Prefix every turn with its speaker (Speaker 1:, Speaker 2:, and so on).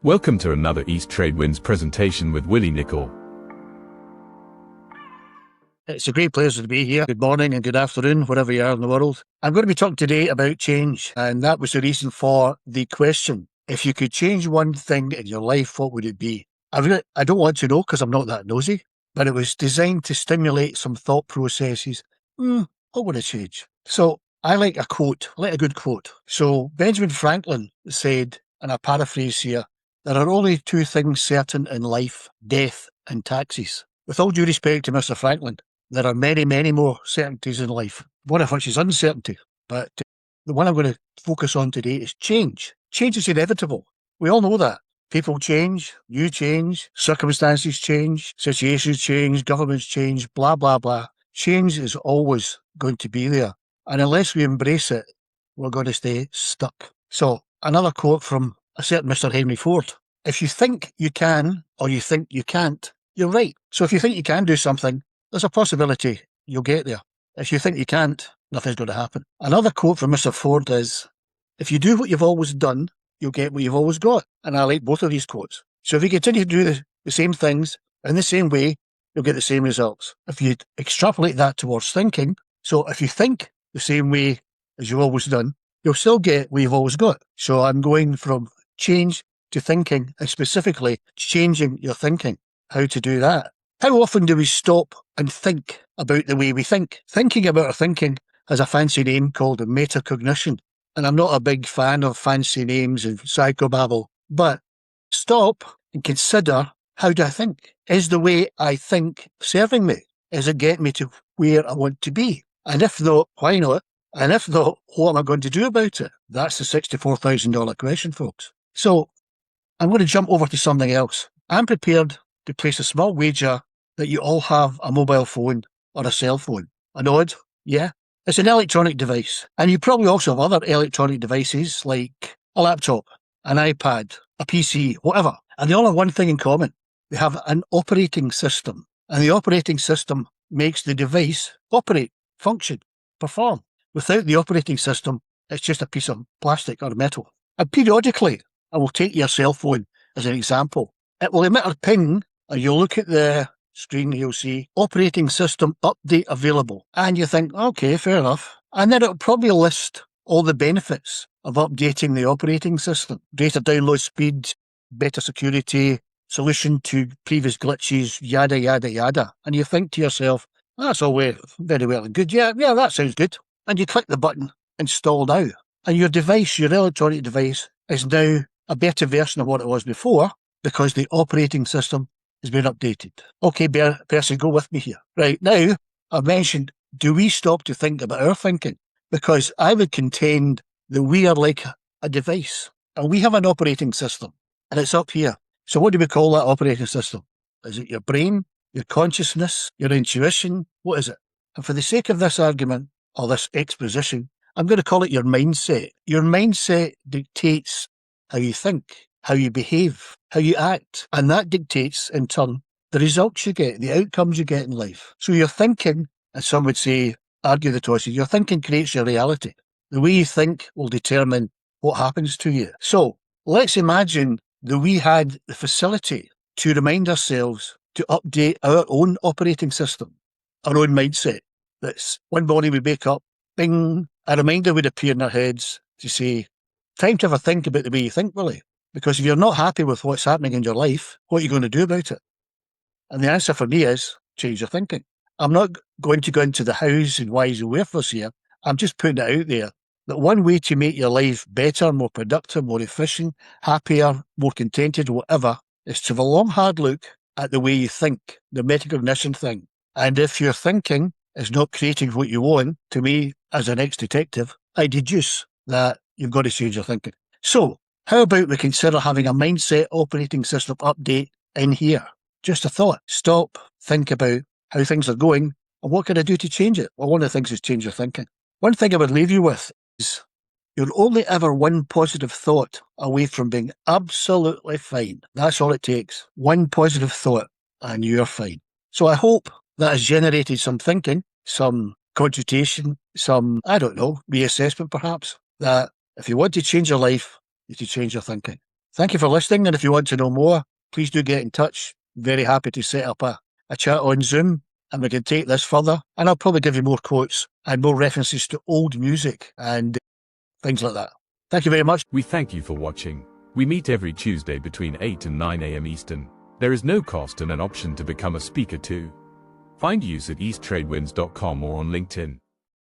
Speaker 1: Welcome to another East Trade Winds presentation with Willie Nicol.
Speaker 2: It's a great pleasure to be here. Good morning and good afternoon, wherever you are in the world. I'm going to be talking today about change, and that was the reason for the question. If you could change one thing in your life, what would it be? I don't want to know because I'm not that nosy, but it was designed to stimulate some thought processes. What would I change? So I like a quote, I like a good quote. So Benjamin Franklin said, and I paraphrase here, there are only two things certain in life, death and taxes. With all due respect to Mr. Franklin, there are many, many more certainties in life, one of which is uncertainty. But the one I'm going to focus on today is change. Change is inevitable. We all know that. People change, you change, circumstances change, situations change, governments change, blah, blah, blah. Change is always going to be there. And unless we embrace it, we're going to stay stuck. So another quote from a certain Mr. Henry Ford. If you think you can or you think you can't, you're right. So if you think you can do something, there's a possibility you'll get there. If you think you can't, nothing's going to happen. Another quote from Mr. Ford is, if you do what you've always done, you'll get what you've always got. And I like both of these quotes. So if you continue to do the same things in the same way, you'll get the same results. If you extrapolate that towards thinking, so if you think the same way as you've always done, you'll still get what you've always got. So I'm going from change to thinking, and specifically changing your thinking. How to do that? How often do we stop and think about the way we think? Thinking about our thinking has a fancy name called metacognition. And I'm not a big fan of fancy names and psychobabble, but stop and consider, how do I think? Is the way I think serving me? Is it getting me to where I want to be? And if not, why not? And if not, what am I going to do about it? That's the $64,000 question, folks. So I'm going to jump over to something else. I'm prepared to place a small wager that you all have a mobile phone or a cell phone. A nod? Yeah. It's an electronic device. And you probably also have other electronic devices like a laptop, an iPad, a PC, whatever. And they all have one thing in common. They have an operating system. And the operating system makes the device operate, function, perform. Without the operating system, it's just a piece of plastic or metal. And periodically, I will take your cell phone as an example. It will emit a ping, and you'll look at the screen, you'll see operating system update available. And you think, okay, fair enough. And then it'll probably list all the benefits of updating the operating system. Greater download speed, better security, solution to previous glitches, yada, yada, yada. And you think to yourself, that's all very well and good. Yeah, that sounds good. And you click the button, install now. And your device, your electronic device, is now a better version of what it was before because the operating system has been updated. Okay, person, go with me here. Right, now, I've mentioned, do we stop to think about our thinking? Because I would contend that we are like a device, and we have an operating system, and it's up here. So what do we call that operating system? Is it your brain, your consciousness, your intuition? What is it? And for the sake of this argument, or this exposition, I'm going to call it your mindset. Your mindset dictates how you think, how you behave, how you act. And that dictates, in turn, the results you get, the outcomes you get in life. So your thinking, as some would say, argue the toss, your thinking creates your reality. The way you think will determine what happens to you. So let's imagine that we had the facility to remind ourselves to update our own operating system, our own mindset. That's one morning we wake up, bing, a reminder would appear in our heads to say, time to have a think about the way you think, Willie. Because if you're not happy with what's happening in your life, what are you going to do about it? And the answer for me is change your thinking. I'm not going to go into the hows and whys and wherefores here. I'm just putting it out there that one way to make your life better, more productive, more efficient, happier, more contented, whatever, is to have a long, hard look at the way you think, the metacognition thing. And if your thinking is not creating what you want, to me, as an ex-detective, I deduce that you've got to change your thinking. So, how about we consider having a mindset operating system update in here? Just a thought. Stop, think about how things are going, and what can I do to change it? Well, one of the things is change your thinking. One thing I would leave you with is you're only ever one positive thought away from being absolutely fine. That's all it takes. One positive thought, and you're fine. So I hope that has generated some thinking, some cogitation, some, reassessment perhaps, that if you want to change your life, you need to change your thinking. Thank you for listening, and if you want to know more, please do get in touch. Very happy to set up a chat on Zoom, and we can take this further, and I'll probably give you more quotes and more references to old music and things like that. Thank you very much.
Speaker 1: We thank you for watching. We meet every Tuesday between 8 and 9 a.m. Eastern. There is no cost and an option to become a speaker too. Find us at easttradewinds.com or on LinkedIn.